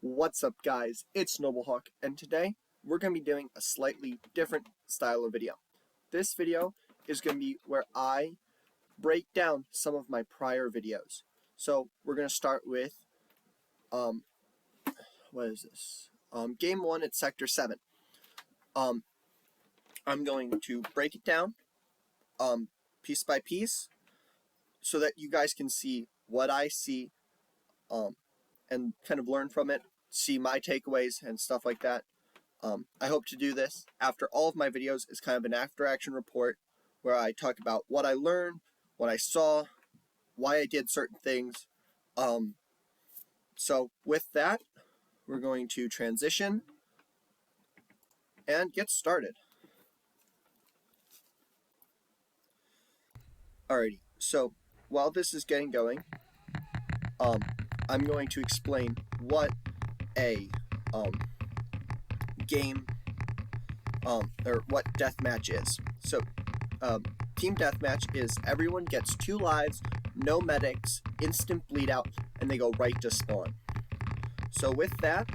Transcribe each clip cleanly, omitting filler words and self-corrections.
What's up guys, it's Noblehawk, and today we're going to be doing a slightly different style of video. This video is going to be where I break down some of my prior videos. So we're going to start with, what is this? Game 1 at Sector 7. I'm going to break it down piece by piece so that you guys can see what I see and kind of learn from it, see my takeaways and stuff like that. I hope to do this after all of my videos is kind of an after-action report where I talk about what I learned, what I saw, why I did certain things. So with that, we're going to transition and get started. Alrighty, so while this is getting going, I'm going to explain what a game or what deathmatch is. So team deathmatch is everyone gets 2 lives, no medics, instant bleed out, and they go right to spawn. So with that,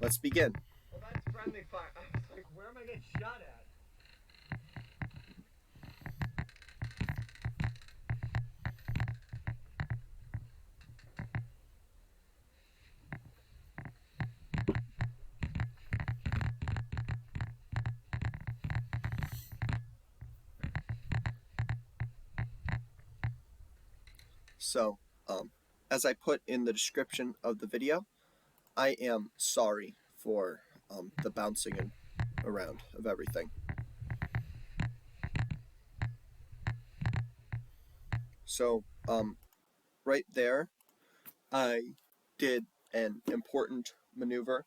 let's begin. Well, that's friendly fire. I was like, where am I getting shot at? So, as I put in the description of the video, I am sorry for the bouncing around of everything. So, right there, I did an important maneuver.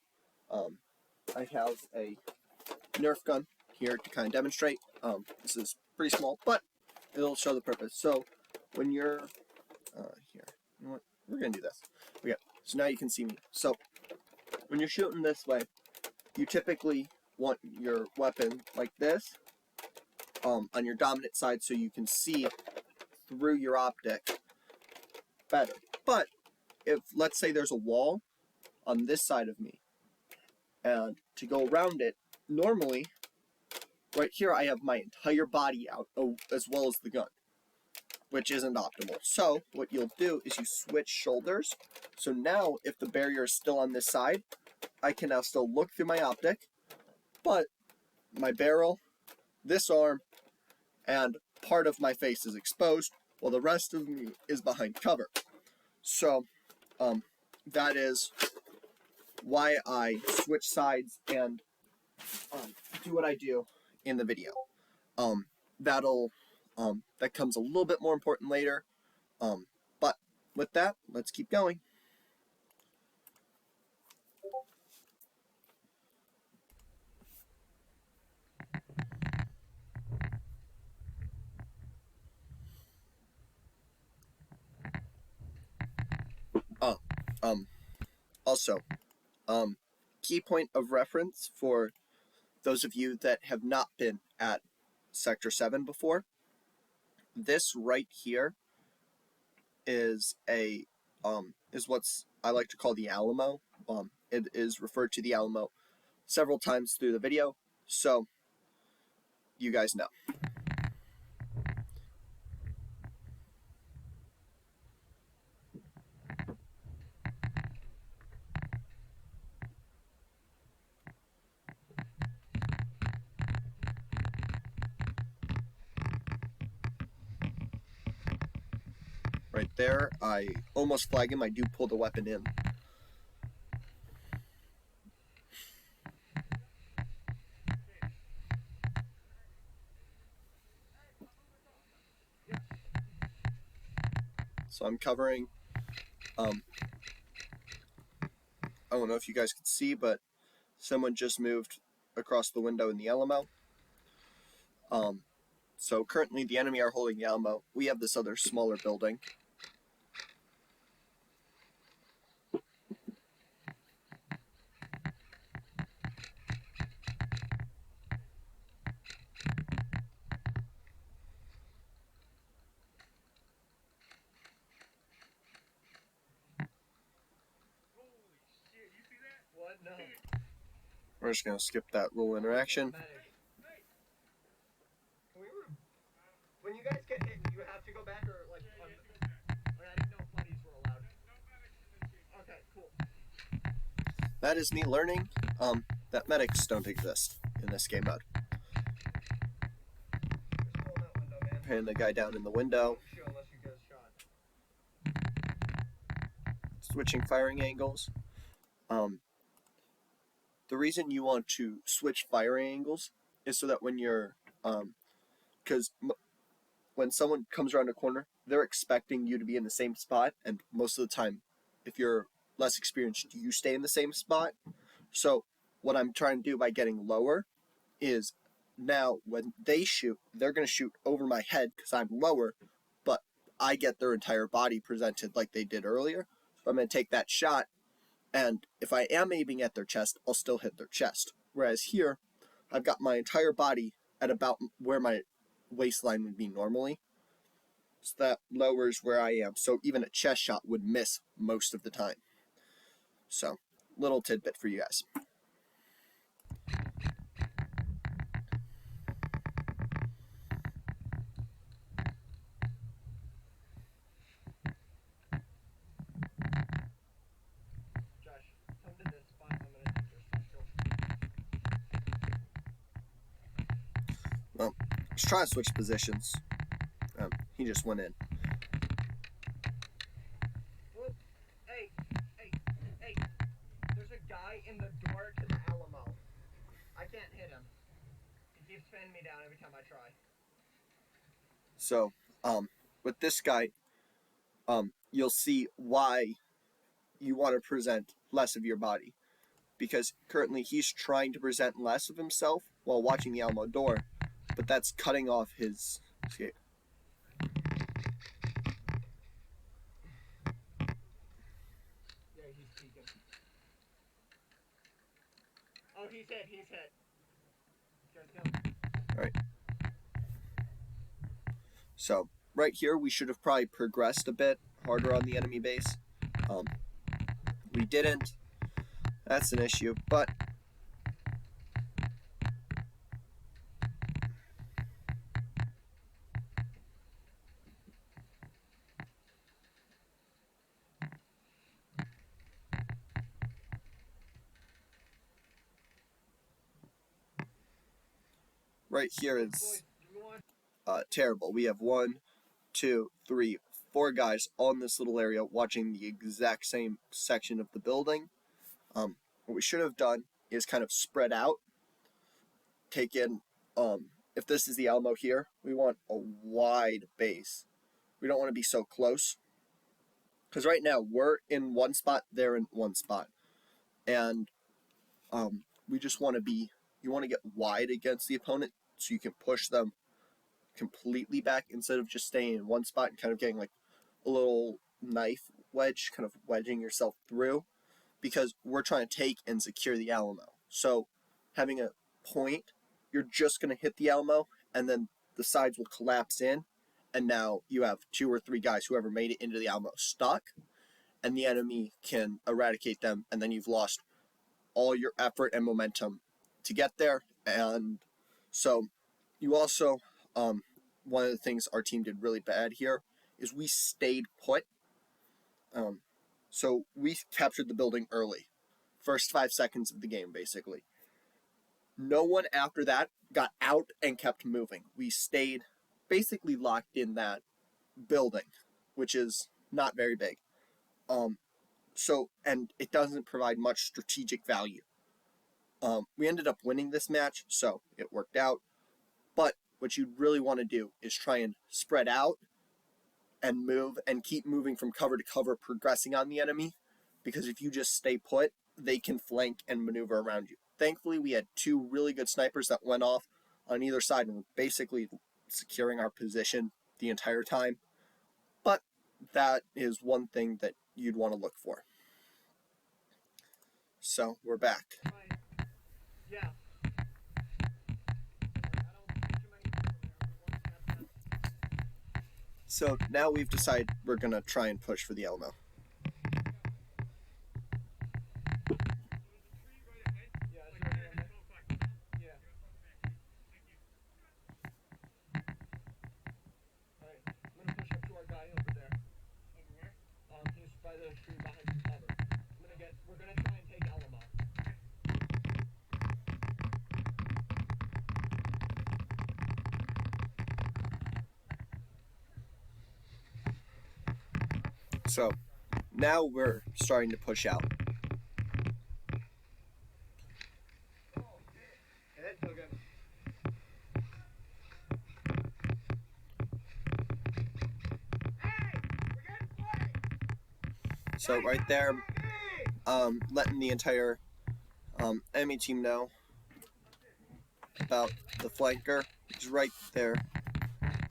I have a Nerf gun here to kind of demonstrate. This is pretty small, but it'll show the purpose. So, when you're here, you know what? We're gonna do this. Okay, so now you can see me. So, when you're shooting this way, you typically want your weapon like this on your dominant side so you can see through your optic better. But if, let's say there's a wall on this side of me, and to go around it, normally, right here I have my entire body out, as well as the gun, which isn't optimal. So what you'll do is you switch shoulders. So now if the barrier is still on this side, I can now still look through my optic, but my barrel, this arm, and part of my face is exposed, while the rest of me is behind cover. So that is why I switch sides and do what I do in the video. That comes a little bit more important later. But with that, let's keep going. Also, key point of reference for those of you that have not been at Sector 7 before, this right here is what's I like to call the Alamo. It is referred to the Alamo several times through the video, so you guys know. Right there, I almost flag him. I do pull the weapon in. So I'm covering, I don't know if you guys can see, but someone just moved across the window in the Alamo. So currently the enemy are holding the Alamo. We have this other smaller building. What? No. We're just gonna skip that little interaction. Medic. When you guys get hit, you have to go back or like. I didn't know putties were allowed. Okay, cool. That is me learning that medics don't exist in this game mode. And the guy down in the window. Unless you get shot. Switching firing angles. The reason you want to switch firing angles is so that when you're, because when someone comes around a corner, they're expecting you to be in the same spot, and most of the time, if you're less experienced, you stay in the same spot. So what I'm trying to do by getting lower is now when they shoot, they're going to shoot over my head because I'm lower, but I get their entire body presented like they did earlier. So I'm going to take that shot, and if I am aiming at their chest, I'll still hit their chest. Whereas here, I've got my entire body at about where my waistline would be normally. So that lowers where I am. So even a chest shot would miss most of the time. So, little tidbit for you guys. Josh, come to this spot. I'm gonna take your special. Well, let's try to switch positions. He just went in. Whoop. Hey. There's a guy in the door to the Alamo. I can't hit him. He keeps pinning me down every time I try. So, with this guy, you'll see why you want to present less of your body. Because currently he's trying to present less of himself while watching the Alamo door, but that's cutting off his escape. Yeah, he's peeking. Oh, he's hit. Alright. So, right here, we should have probably progressed a bit harder on the enemy base. We didn't. That's an issue, but right here is terrible. We have 1, 2, 3, 4 guys on this little area watching the exact same section of the building. What we should have done is kind of spread out, take in, if this is the Alamo here, we want a wide base. We don't want to be so close. Because right now, we're in one spot, they're in one spot. And we just want to be, you want to get wide against the opponent so you can push them completely back instead of just staying in one spot and kind of getting like a little knife wedge, kind of wedging yourself through, because we're trying to take and secure the Alamo. So having a point, you're just going to hit the Alamo and then the sides will collapse in, and now you have 2 or 3 guys, whoever made it into the Alamo, stuck, and the enemy can eradicate them, and then you've lost all your effort and momentum to get there. And so you also, one of the things our team did really bad here is we stayed put. So we captured the building early, first 5 seconds of the game, basically. No one after that got out and kept moving. We stayed basically locked in that building, which is not very big. And it doesn't provide much strategic value. We ended up winning this match, so it worked out. But what you really want to do is try and spread out and move and keep moving from cover to cover, progressing on the enemy, because if you just stay put, they can flank and maneuver around you. Thankfully, we had 2 really good snipers that went off on either side and were basically securing our position the entire time. But that is one thing that you'd want to look for. So, we're back. Yeah. So now we've decided we're going to try and push for the Alamo. So now we're starting to push out. So right there, letting the entire enemy team know about the flanker. He's right there.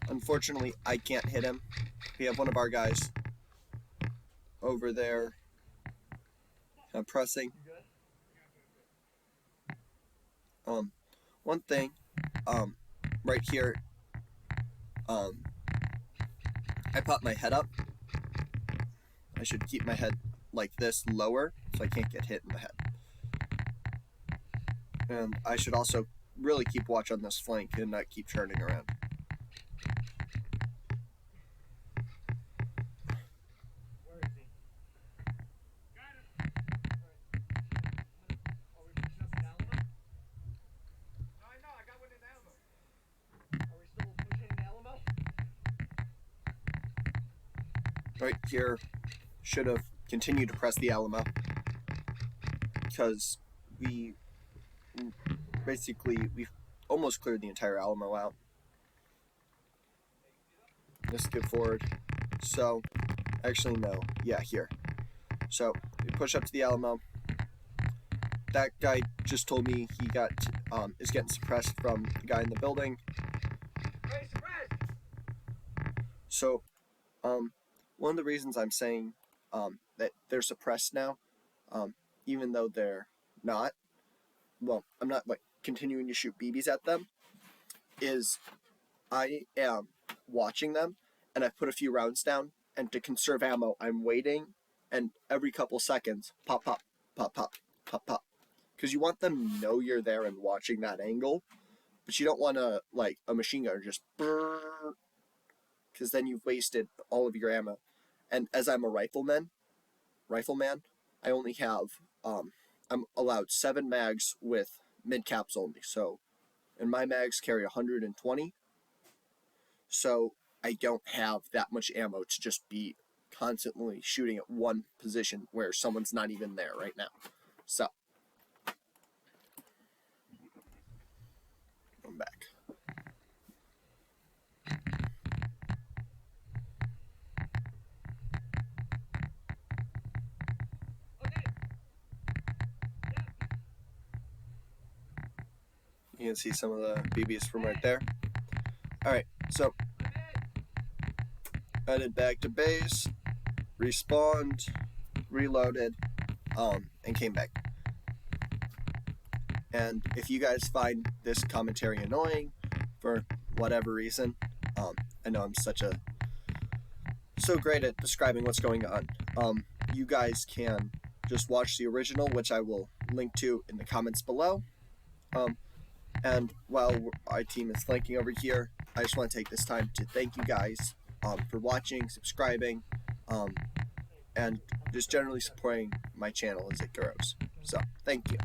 Unfortunately, I can't hit him. We have one of our guys over there pressing. One thing, right here, I pop my head up. I should keep my head like this lower so I can't get hit in the head. And I should also really keep watch on this flank and not keep turning around. Where is he? Got it. Are we pushing up the Alamo? No, I know. I got one in the Alamo. Are we still pushing the Alamo? Right here, should have continued to press the Alamo because we almost cleared the entire Alamo out. Let's skip forward. So, actually no, yeah, here. So we push up to the Alamo. That guy just told me he is getting suppressed from the guy in the building. Hey, suppressed! So, one of the reasons I'm saying that they're suppressed now, even though they're not, well, I'm not like continuing to shoot BBs at them, is I am watching them and I've put a few rounds down, and to conserve ammo, I'm waiting, and every couple seconds, pop, pop, pop, pop, pop, pop. Because you want them to know you're there and watching that angle, but you don't want to, like, a machine gunner just brrr, because then you've wasted all of your ammo. And as I'm a rifleman, I only have, I'm allowed 7 mags with mid caps only. So, and my mags carry 120. So I don't have that much ammo to just be constantly shooting at one position where someone's not even there right now. So, I'm back. Okay. You can see some of the BBs from right there. Alright, so headed back to base, respawned, reloaded, and came back. And if you guys find this commentary annoying for whatever reason, I know I'm so great at describing what's going on. You guys can just watch the original, which I will link to in the comments below. And while our team is flanking over here, I just want to take this time to thank you guys for watching, subscribing, and just generally supporting my channel as it grows. So, thank you.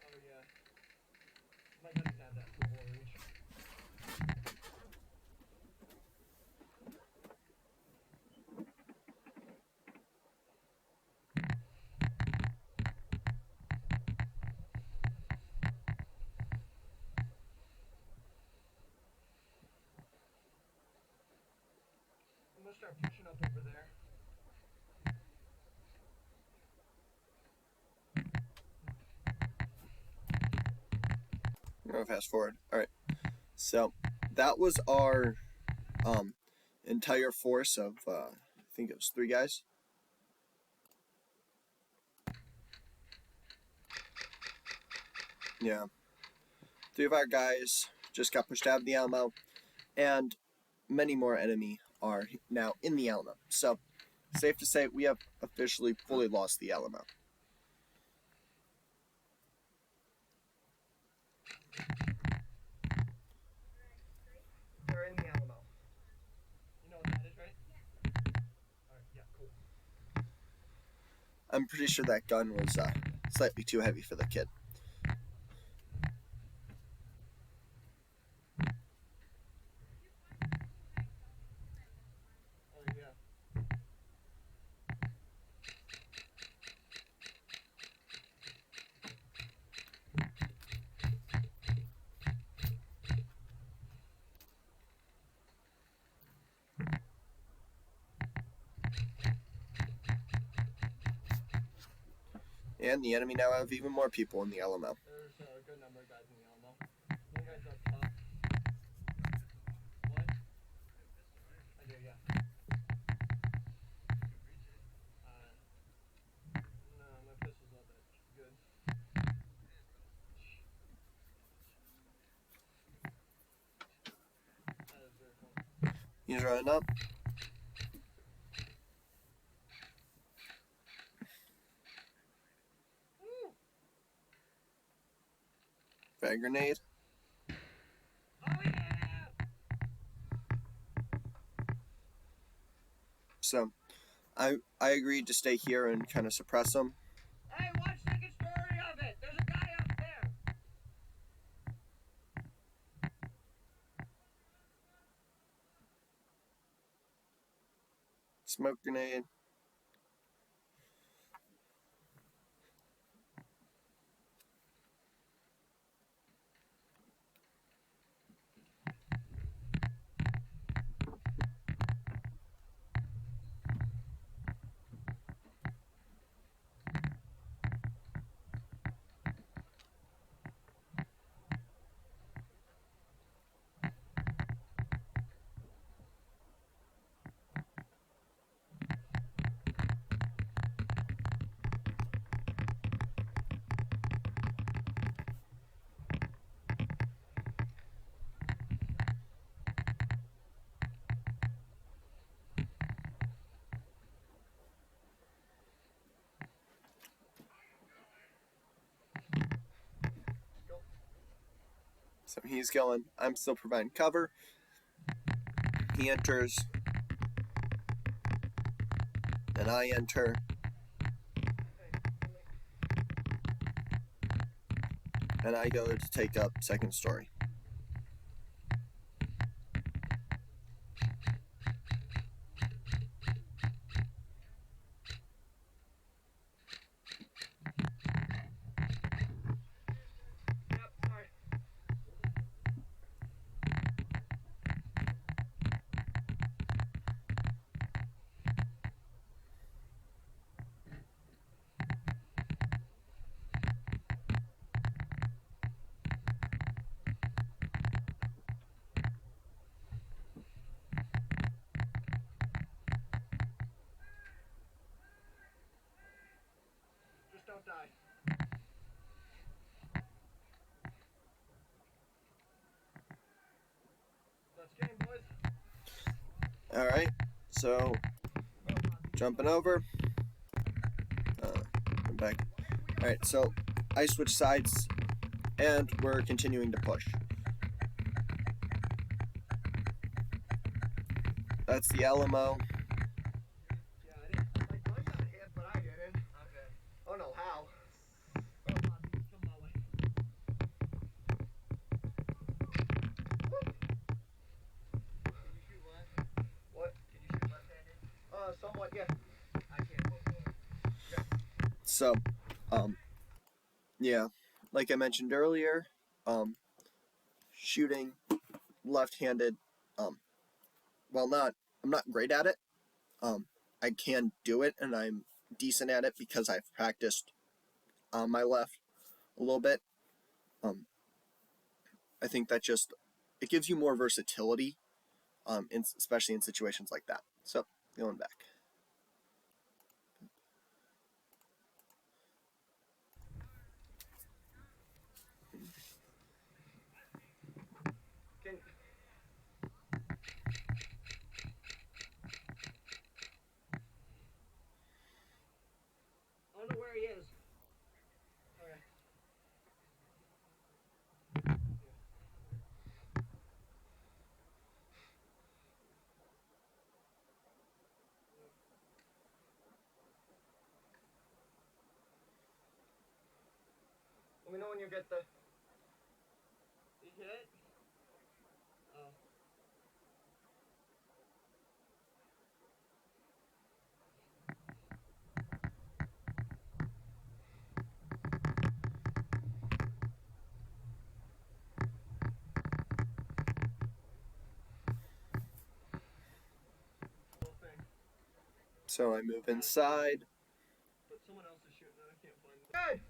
Oh yeah. My guns have that full bore reach. I'm gonna start pushing up over there. I'm going to fast forward. Alright, so that was our entire force of, I think it was 3 guys. Yeah. 3 of our guys just got pushed out of the Alamo. and many more enemy are now in the Alamo. So, safe to say we have officially fully lost the Alamo. They're in the Alamo. You know what that is, right? Alright, yeah, cool. I'm pretty sure that gun was slightly too heavy for the kid. Oh, yeah. And the enemy now have even more people in the Alamo. There's a good number of guys in the Alamo. One guy's up top. What? I do, yeah. No, my pistol's not that good. That is very cool. He's running up. Woo! Frag grenade. Oh, yeah! So, I agreed to stay here and kind of suppress them. Hey, watch second story of it! There's a guy up there! Smoke grenade. So he's going. I'm still providing cover. He enters. And I enter. And I go to take up second story. Yep, sorry. Just don't die. Let's game, boys. Alright, so jumping over. I'm back. Alright, so I switch sides and we're continuing to push. That's the Alamo. Yeah, I didn't. My gun got hit, but I didn't. Okay. I don't know how. Oh, Bobby, come my way. Woo! Can you shoot left? What? Can you shoot left-handed? Somewhat, yeah. I can't both. Yeah. So, yeah, like I mentioned earlier, shooting left-handed, while I'm not great at it, I can do it and I'm decent at it because I've practiced on my left a little bit. I think that just it gives you more versatility, especially in situations like that. So going back. Can me know when you get the. You hit it? Oh. Whole thing. So I move inside. But someone else is shooting and I can't find it. Good!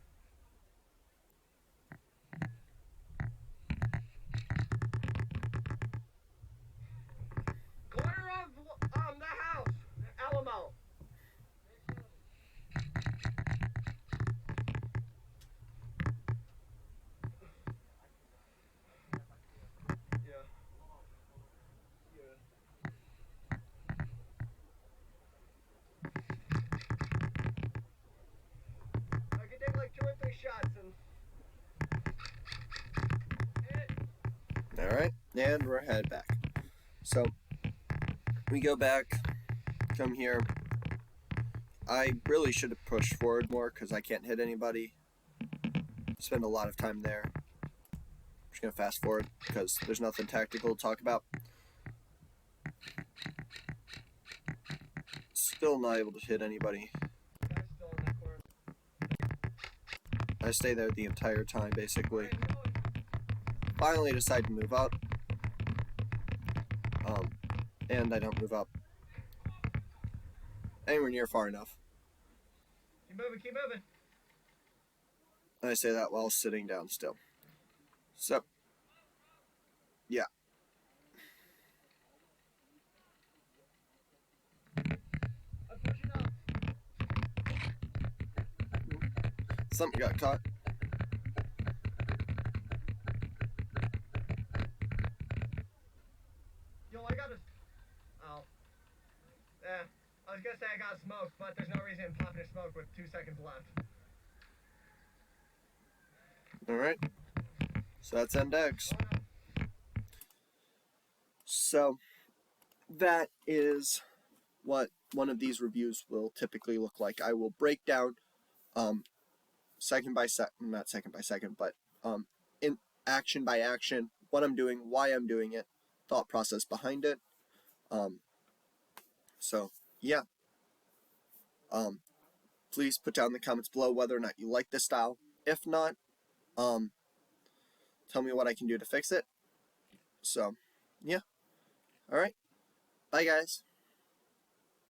Corner of the house! Alamo! Yeah. Yeah. I could take like 2 or 3 shots and. Alright, and we're headed back. So we go back, come here. I really should have pushed forward more because I can't hit anybody. Spend a lot of time there. I'm just going to fast forward because there's nothing tactical to talk about. Still not able to hit anybody. Guy's still in that corner. I stay there the entire time basically. Finally decide to move up. And I don't move up anywhere near far enough. Keep moving, keep moving. And I say that while sitting down still. So, yeah. I'm pushing up. Something got caught. Yo, I got a. Oh. Yeah. I was gonna say I got smoked, but there's no reason in popping a smoke with 2 seconds left. Alright. So that's NDEX. Oh, no. So, that is what one of these reviews will typically look like. I will break down second by second, not second by second, but in action by action, what I'm doing, why I'm doing it, thought process behind it. So yeah. Please put down in the comments below whether or not you like this style. If not, tell me what I can do to fix it. So yeah. All right. Bye guys.